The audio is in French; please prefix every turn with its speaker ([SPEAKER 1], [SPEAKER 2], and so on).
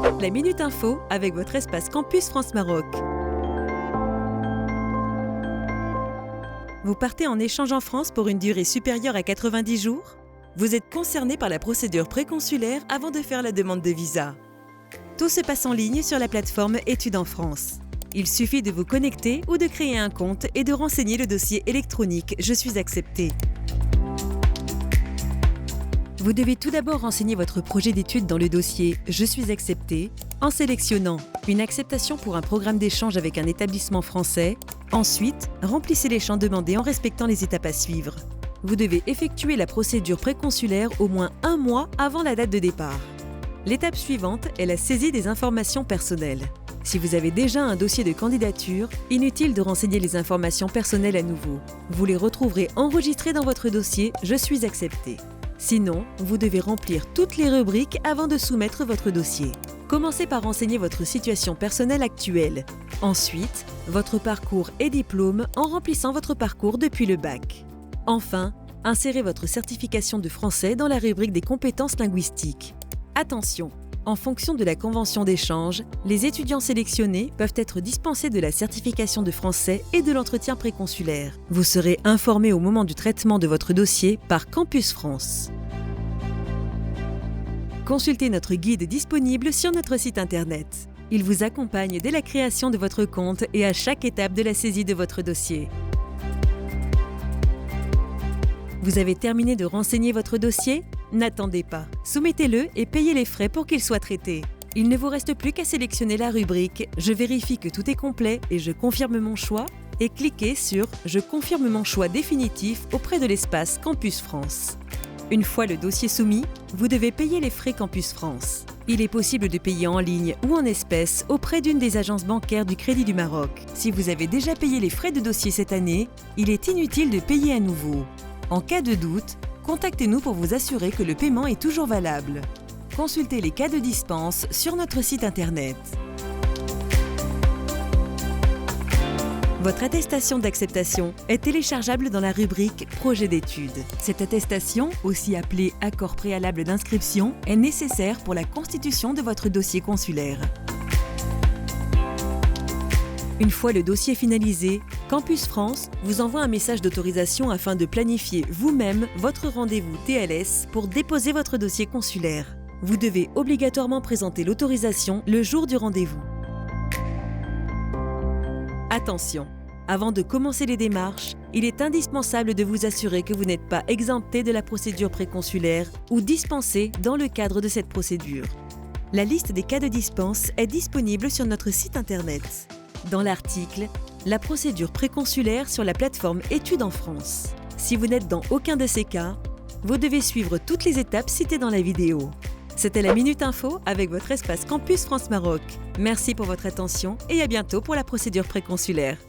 [SPEAKER 1] La Minute Info avec votre espace Campus France Maroc. Vous partez en échange en France pour une durée supérieure à 90 jours? Vous êtes concerné par la procédure préconsulaire avant de faire la demande de visa. Tout se passe en ligne sur la plateforme Études en France. Il suffit de vous connecter ou de créer un compte et de renseigner le dossier électronique « Je suis accepté ». Vous devez tout d'abord renseigner votre projet d'études dans le dossier « Je suis accepté » en sélectionnant une acceptation pour un programme d'échange avec un établissement français. Ensuite, remplissez les champs demandés en respectant les étapes à suivre. Vous devez effectuer la procédure préconsulaire au moins 1 mois avant la date de départ. L'étape suivante est la saisie des informations personnelles. Si vous avez déjà un dossier de candidature, inutile de renseigner les informations personnelles à nouveau. Vous les retrouverez enregistrées dans votre dossier « Je suis accepté ». Sinon, vous devez remplir toutes les rubriques avant de soumettre votre dossier. Commencez par renseigner votre situation personnelle actuelle. Ensuite, votre parcours et diplôme en remplissant votre parcours depuis le bac. Enfin, insérez votre certification de français dans la rubrique des compétences linguistiques. Attention! En fonction de la convention d'échange, les étudiants sélectionnés peuvent être dispensés de la certification de français et de l'entretien préconsulaire. Vous serez informé au moment du traitement de votre dossier par Campus France. Consultez notre guide disponible sur notre site internet. Il vous accompagne dès la création de votre compte et à chaque étape de la saisie de votre dossier. Vous avez terminé de renseigner votre dossier? N'attendez pas. Soumettez-le et payez les frais pour qu'il soit traité. Il ne vous reste plus qu'à sélectionner la rubrique « Je vérifie que tout est complet et je confirme mon choix » et cliquez sur « Je confirme mon choix définitif » auprès de l'espace Campus France. Une fois le dossier soumis, vous devez payer les frais Campus France. Il est possible de payer en ligne ou en espèces auprès d'une des agences bancaires du Crédit du Maroc. Si vous avez déjà payé les frais de dossier cette année, il est inutile de payer à nouveau. En cas de doute, contactez-nous pour vous assurer que le paiement est toujours valable. Consultez les cas de dispense sur notre site internet. Votre attestation d'acceptation est téléchargeable dans la rubrique « Projet d'études ». Cette attestation, aussi appelée « Accord préalable d'inscription », est nécessaire pour la constitution de votre dossier consulaire. Une fois le dossier finalisé, Campus France vous envoie un message d'autorisation afin de planifier vous-même votre rendez-vous TLS pour déposer votre dossier consulaire. Vous devez obligatoirement présenter l'autorisation le jour du rendez-vous. Attention! Avant de commencer les démarches, il est indispensable de vous assurer que vous n'êtes pas exempté de la procédure préconsulaire ou dispensé dans le cadre de cette procédure. La liste des cas de dispense est disponible sur notre site internet. Dans l'article « La procédure préconsulaire sur la plateforme Études en France ». Si vous n'êtes dans aucun de ces cas, vous devez suivre toutes les étapes citées dans la vidéo. C'était la Minute Info avec votre espace Campus France Maroc. Merci pour votre attention et à bientôt pour la procédure préconsulaire.